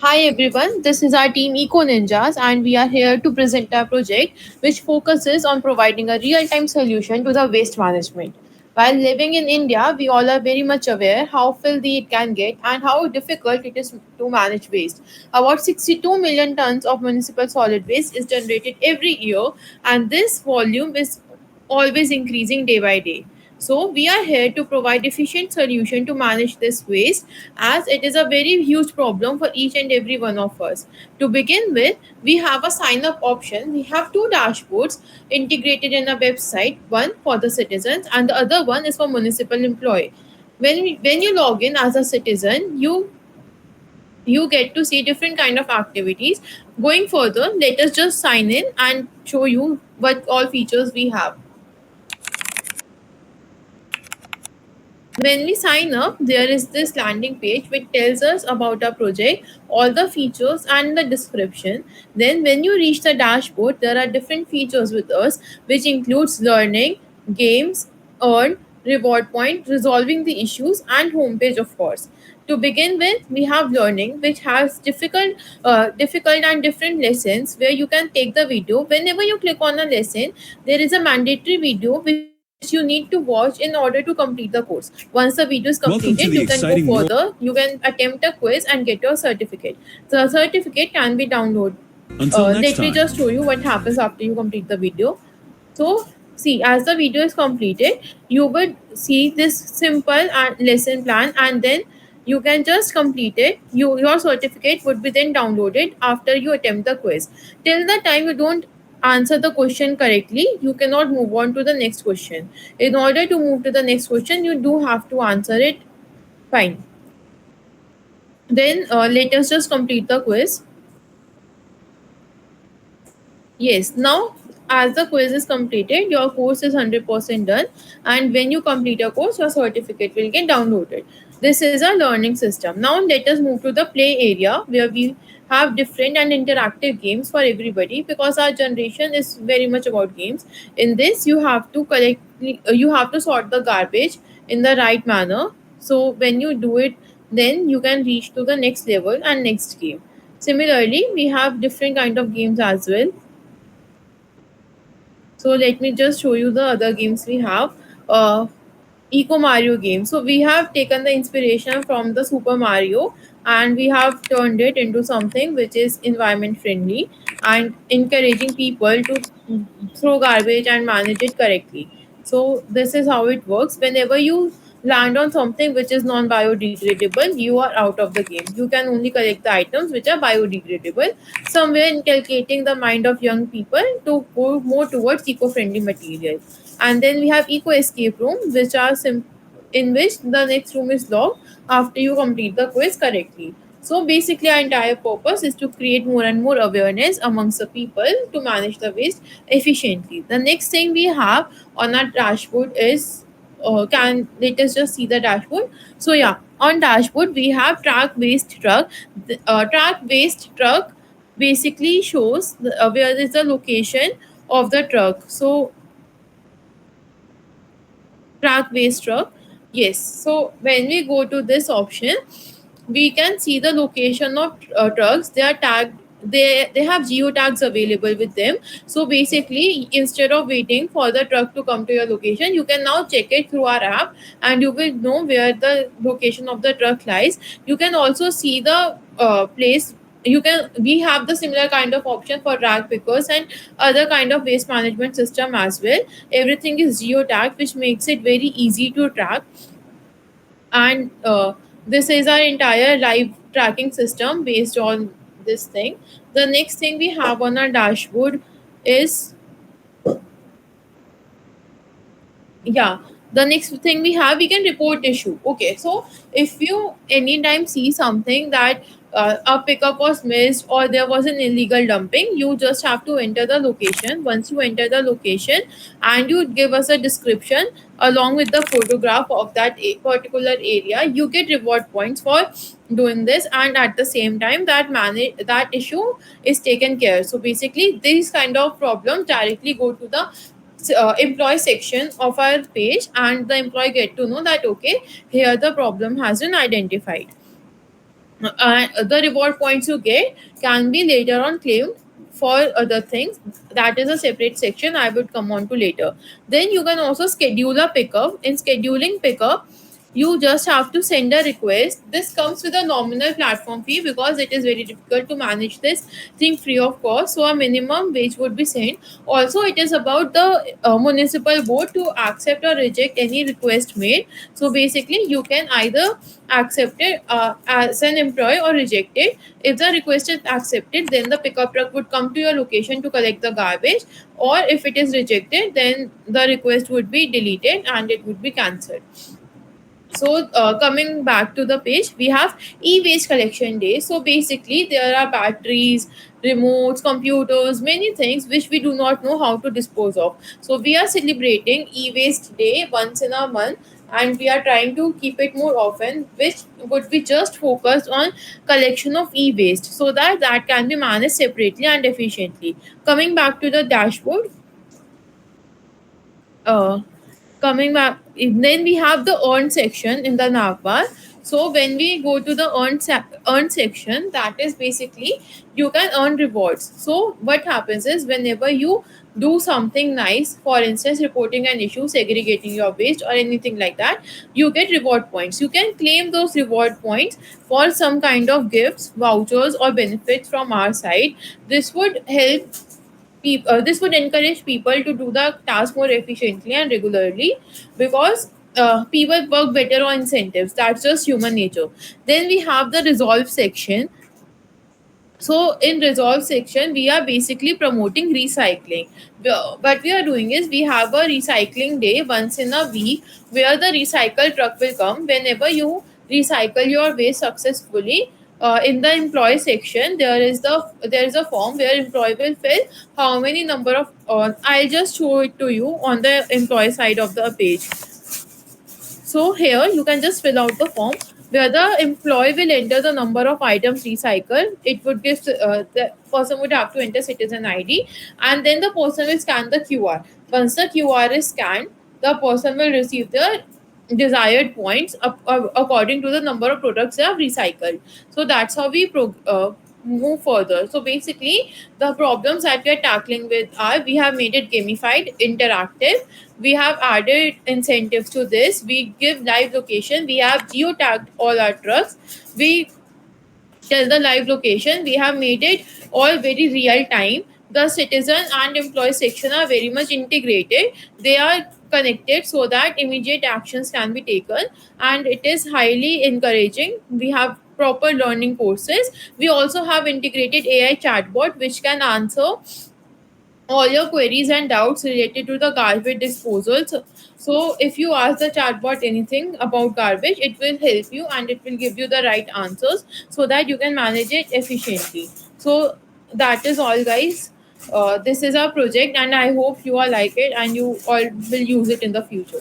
Hi everyone, this is our team Eco Ninjas, and we are here to present our project which focuses on providing a real time solution to the waste management. While living in India, we all are very much aware how filthy it can get and how difficult it is to manage waste. About 62 million tons of municipal solid waste is generated every year, and this volume is always increasing day by day. So we are here to provide efficient solution to manage this waste as it is a very huge problem for each and every one of us. To begin with, we have a sign up option. We have two dashboards integrated in a website, one for the citizens and the other one is for municipal employee. When you log in as a citizen, you get to see different kind of activities. Going further, let us just sign in and show you what all features we have. When we sign up, there is this landing page which tells us about our project, all the features, and the description. Then, when you reach the dashboard, there are different features with us, which includes learning, games, earn, reward point, resolving the issues, and homepage, of course. To begin with, we have learning, which has difficult and different lessons where you can take the video. Whenever you click on a lesson, there is a mandatory video which you need to watch in order to complete the course. Once the video is completed, Welcome you to can the go exciting world. further. You can attempt a quiz and get your certificate. The certificate can be downloaded. Until next Let me time. just show you what happens after you complete the video. So, see, as the video is completed, you would see this simple lesson plan, and then you can just complete it. Your certificate would be then downloaded after you attempt the quiz. Till the time you don't answer the question correctly, you cannot move on to the next question. In order to move to the next question, you do have to answer it fine. Then let us just complete the quiz. Yes, now as the quiz is completed, your course is 100% done, and when you complete your course, your certificate will get downloaded. This is a learning system. Now, let us move to the play area where we have different and interactive games for everybody because our generation is very much about games. In this, you have to sort the garbage in the right manner. So, when you do it, then you can reach to the next level and next game. Similarly, we have different kind of games as well. So let me just show you the other games we have. Eco Mario game. So we have taken the inspiration from the Super Mario and we have turned it into something which is environment friendly and encouraging people to throw garbage and manage it correctly. So this is how it works. Whenever you land on something which is non-biodegradable, you are out of the game. You can only collect the items which are biodegradable, somewhere inculcating the mind of young people to go more towards eco-friendly material. And then we have eco escape room, in which the next room is locked after you complete the quiz correctly. So basically, our entire purpose is to create more and more awareness amongst the people to manage the waste efficiently. The next thing we have on our dashboard is can let us just see the dashboard. So yeah, on dashboard we have track waste truck. Track waste truck basically shows where is the location of the truck. So track waste truck. Yes. So when we go to this option, we can see the location of trucks. They are tagged. They have geotags available with them. So basically, instead of waiting for the truck to come to your location, you can now check it through our app, and you will know where the location of the truck lies. You can also see the place. We have the similar kind of option for rag pickers and other kind of waste management system as well. Everything is geotagged, which makes it very easy to track. And this is our entire live tracking system based on this thing. The next thing we have on our dashboard is, yeah, the next thing we have, we can report issue. Okay, so if you anytime see something that a pickup was missed or there was an illegal dumping, you just have to enter the location. Once you enter the location and you give us a description along with the photograph of that particular area, you get reward points for doing this, and at the same time that issue is taken care. So basically these kind of problems directly go to the employee section of our page, and the employee get to know that okay, here the problem has been identified. The reward points you get can be later on claimed for other things. That is a separate section I would come on to later. Then you can also schedule a pickup. In scheduling pickup, you just have to send a request. This comes with a nominal platform fee because it is very difficult to manage this thing free of cost. So a minimum wage would be sent. Also, it is about the municipal board to accept or reject any request made. So basically, you can either accept it as an employee or reject it. If the request is accepted, then the pickup truck would come to your location to collect the garbage. Or if it is rejected, then the request would be deleted and it would be cancelled. So coming back to the page, we have e-waste collection day. So basically there are batteries, remotes, computers, many things which we do not know how to dispose of. So we are celebrating e-waste day once in a month, and we are trying to keep it more often, which would be just focused on collection of e-waste so that that can be managed separately and efficiently. Coming back to the dashboard, uh, coming back, then we have the earn section in the navbar. So when we go to the earn section, that is basically you can earn rewards. So what happens is whenever you do something nice, for instance reporting an issue, segregating your waste or anything like that, you get reward points. You can claim those reward points for some kind of gifts, vouchers or benefits from our side. This would help this would encourage people to do the task more efficiently and regularly, because people work better on incentives. That's just human nature. Then we have the resolve section. So in resolve section, we are basically promoting recycling. What we are doing is we have a recycling day once in a week where the recycle truck will come. Whenever you recycle your waste successfully, in the employee section there is a form where employee will fill how many number of. I'll just show it to you on the employee side of the page. So here you can just fill out the form where the employee will enter the number of items recycled. It would give the person would have to enter citizen ID, and then the person will scan the QR. Once the QR is scanned, the person will receive the desired points according to the number of products they have recycled. So that's how we move further. So basically, the problems that we are tackling with are we have made it gamified, interactive. We have added incentives to this. We give live location. We have geotagged all our trucks. We tell the live location. We have made it all very real time. The citizen and employee section are very much integrated. They are connected so that immediate actions can be taken, and it is highly encouraging. We have proper learning courses. We also have integrated AI chatbot which can answer all your queries and doubts related to the garbage disposal. So if you ask the chatbot anything about garbage, it will help you and it will give you the right answers so that you can manage it efficiently. So that is all, guys. This is our project, and I hope you all like it and you all will use it in the future.